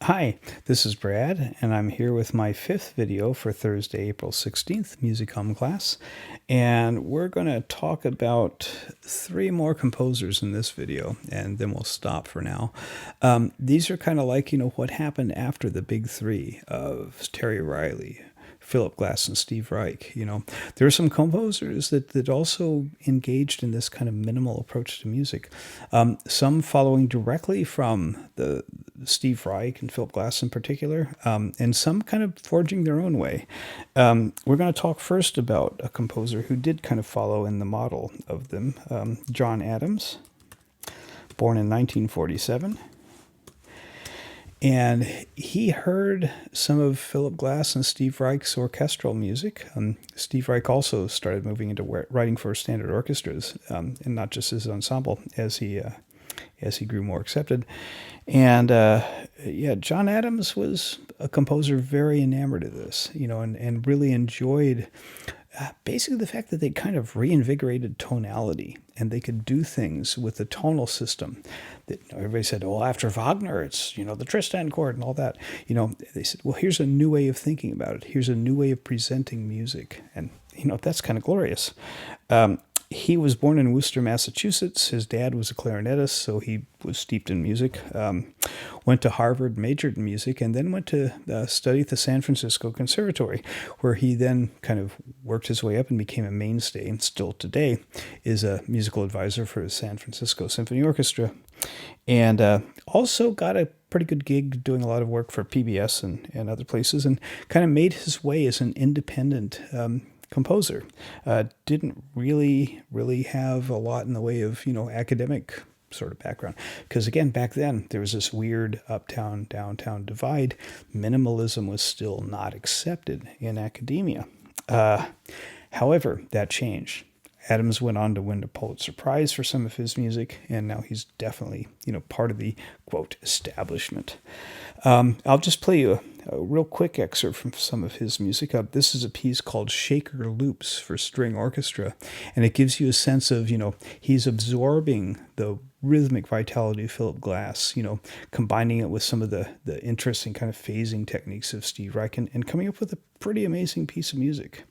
Hi, this is Brad, and I'm here with my fifth video for Thursday, April 16th, Music Hum class. And we're going to talk about three more composers in this video, and then we'll stop for now. These are kind of like, what happened after the big three of Terry Riley, Philip Glass, and Steve Reich. There are some composers that also engaged in this kind of minimal approach to music. Some following directly from the Steve Reich and Philip Glass in particular, and some kind of forging their own way. We're going to talk first about a composer who did kind of follow in the model of them, John Adams, born in 1947. And he heard some of Philip Glass and Steve Reich's orchestral music. Steve Reich also started moving into writing for standard orchestras, and not just his ensemble, as he grew more accepted. And John Adams was a composer very enamored of this, and really enjoyed basically the fact that they kind of reinvigorated tonality, and they could do things with the tonal system that everybody said, oh, after Wagner, it's, the Tristan chord and all that. They said, well, here's a new way of thinking about it. Here's a new way of presenting music. And, that's kind of glorious. He was born in Worcester, Massachusetts. His dad was a clarinetist, so he was steeped in music. Went to Harvard, majored in music, and then went to study at the San Francisco Conservatory, where he then kind of worked his way up and became a mainstay, and still today is a musical advisor for the San Francisco Symphony Orchestra. And also got a pretty good gig doing a lot of work for PBS and other places, and kind of made his way as an independent composer. Didn't really have a lot in the way of, academic sort of background. Because again, back then, there was this weird uptown, downtown divide. Minimalism was still not accepted in academia. However, that changed. Adams went on to win the Pulitzer Prize for some of his music, and now he's definitely, part of the, quote, establishment. I'll just play you a real quick excerpt from some of his music. This is a piece called Shaker Loops for String Orchestra, and it gives you a sense of, he's absorbing the rhythmic vitality of Philip Glass, combining it with some of the interesting kind of phasing techniques of Steve Reich, and coming up with a pretty amazing piece of music.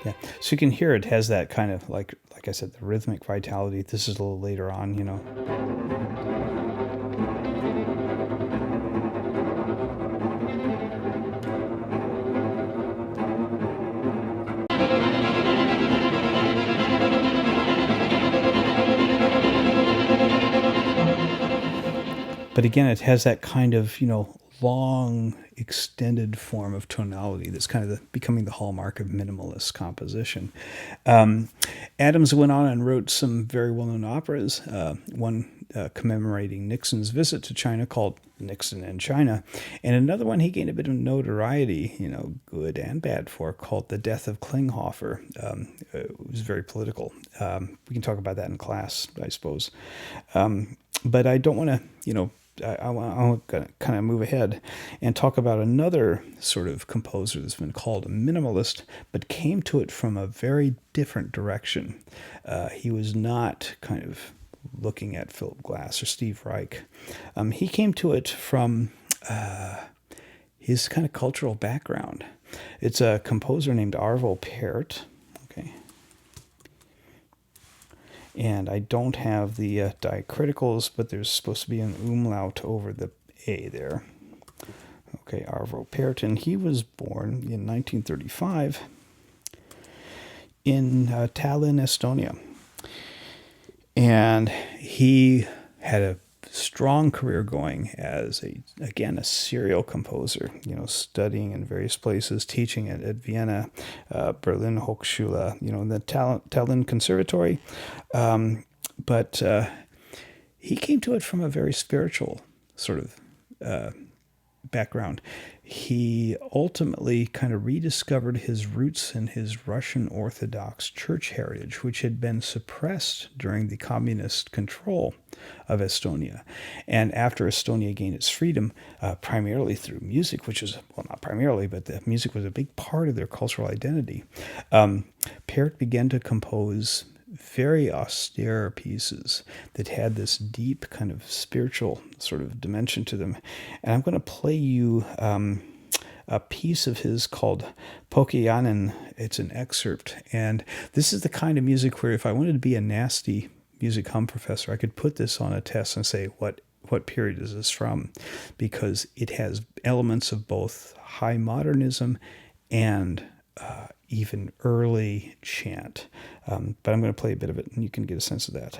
Yeah, so you can hear it has that kind of, like I said, the rhythmic vitality. This is a little later on, But again, it has that kind of, long, extended form of tonality that's kind of becoming the hallmark of minimalist composition. Adams went on and wrote some very well-known operas, one commemorating Nixon's visit to China called Nixon and China, and another one he gained a bit of notoriety, good and bad for, called The Death of Klinghoffer. It was very political. We can talk about that in class, I suppose. But I don't want to, I'm going to kind of move ahead and talk about another sort of composer that's been called a minimalist, but came to it from a very different direction. He was not kind of looking at Philip Glass or Steve Reich. He came to it from his kind of cultural background. It's a composer named Arvo Pärt. Okay. And I don't have the diacriticals, but there's supposed to be an umlaut over the A there. Okay, Arvo Pärt, and he was born in 1935 in Tallinn, Estonia. And he had a strong career going as a serial composer, studying in various places, teaching at Vienna, Berlin Hochschule, the Tallinn Conservatory. But he came to it from a very spiritual sort of background. He ultimately kind of rediscovered his roots in his Russian Orthodox church heritage, which had been suppressed during the communist control of Estonia. And after Estonia gained its freedom, primarily through music, which was, well, not primarily, but the music was a big part of their cultural identity, Pärt began to compose very austere pieces that had this deep kind of spiritual sort of dimension to them. And I'm going to play you a piece of his called Pokianen. It's an excerpt. And this is the kind of music where if I wanted to be a nasty music hum professor, I could put this on a test and say, what period is this from? Because it has elements of both high modernism and even early chant. But I'm going to play a bit of it, and you can get a sense of that.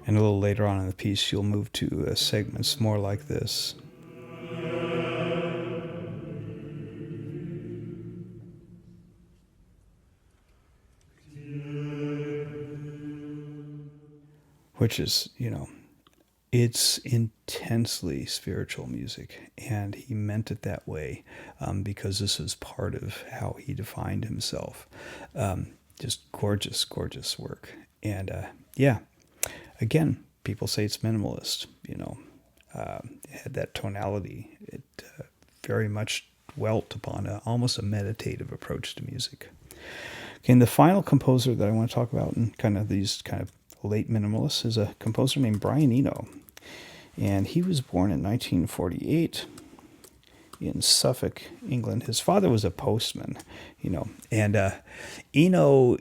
And a little later on in the piece, you'll move to segments more like this. Which is, it's intensely spiritual music, and he meant it that way because this was part of how he defined himself. Just gorgeous, gorgeous work. And again, people say it's minimalist, it had that tonality. It very much dwelt upon almost a meditative approach to music. Okay, and the final composer that I want to talk about in kind of these kind of late minimalists is a composer named Brian Eno. And he was born in 1948 in Suffolk, England. His father was a postman, and Eno,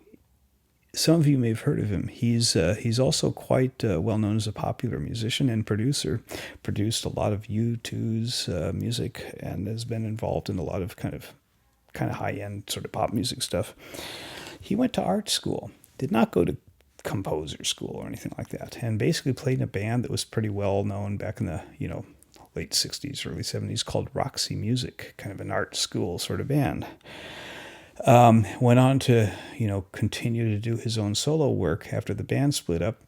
some of you may have heard of him. He's also quite well known as a popular musician and producer. Produced a lot of U2's music and has been involved in a lot of kind of high-end sort of pop music stuff. He went to art school, did not go to composer school or anything like that, and basically played in a band that was pretty well known back in the late 60s, early 70s called Roxy Music, kind of an art school sort of band. Went on to continue to do his own solo work after the band split up,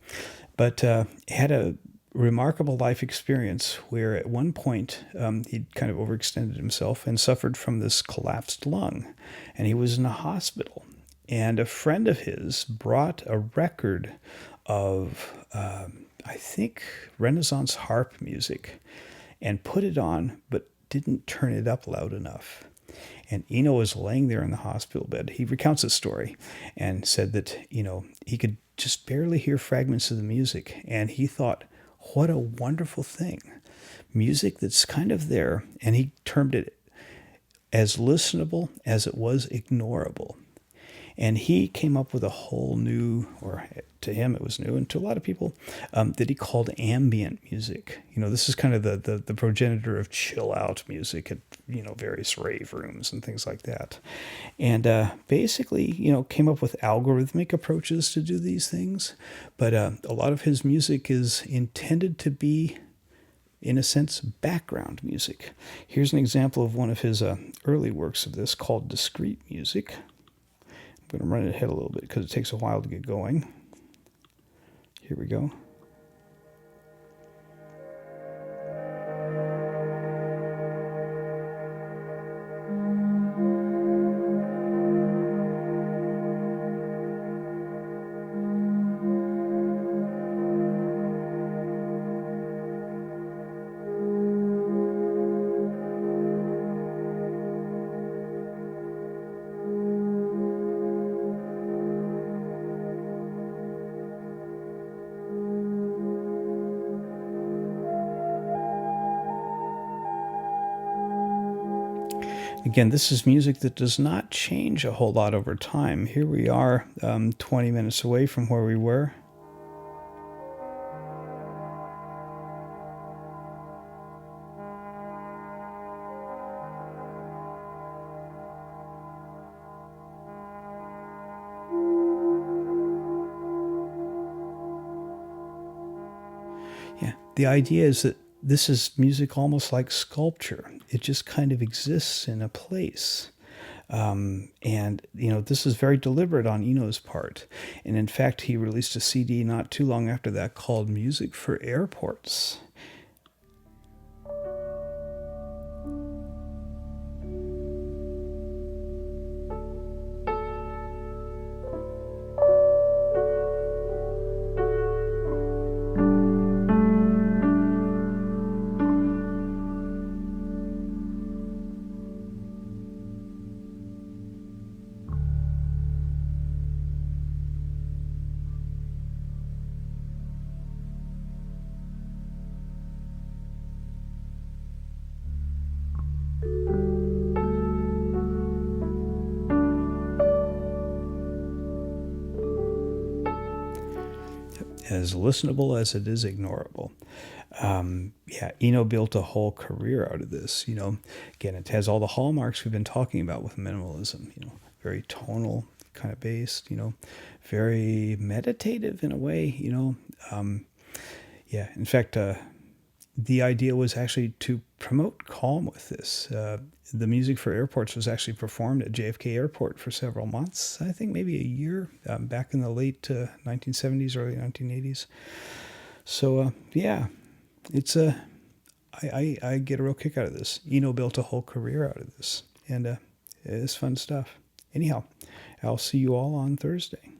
but had a remarkable life experience where at one point he'd kind of overextended himself and suffered from this collapsed lung, and he was in a hospital. And a friend of his brought a record of, I think, Renaissance harp music and put it on, but didn't turn it up loud enough. And Eno was laying there in the hospital bed. He recounts his story and said that, he could just barely hear fragments of the music. And he thought, what a wonderful thing. Music that's kind of there. And he termed it as listenable as it was ignorable. And he came up with a whole new, or to him it was new, and to a lot of people, that he called ambient music. This is kind of the progenitor of chill out music at, various rave rooms and things like that. And basically, came up with algorithmic approaches to do these things. But a lot of his music is intended to be, in a sense, background music. Here's an example of one of his early works of this called discrete music. I'm going to run it ahead a little bit because it takes a while to get going. Here we go. Again, this is music that does not change a whole lot over time. Here we are, 20 minutes away from where we were. Yeah, the idea is that this is music almost like sculpture. It just kind of exists in a place. And, this is very deliberate on Eno's part. And in fact, he released a CD not too long after that called Music for Airports. As listenable as it is ignorable. Eno built a whole career out of this. Again, it has all the hallmarks we've been talking about with minimalism. Very tonal kind of based. Very meditative in a way. In fact, the idea was actually to promote calm with this. The Music for Airports was actually performed at JFK Airport for several months, I think maybe a year, back in the late 1970s, early 1980s. So, it's I get a real kick out of this. Eno built a whole career out of this, and it's fun stuff. Anyhow, I'll see you all on Thursday.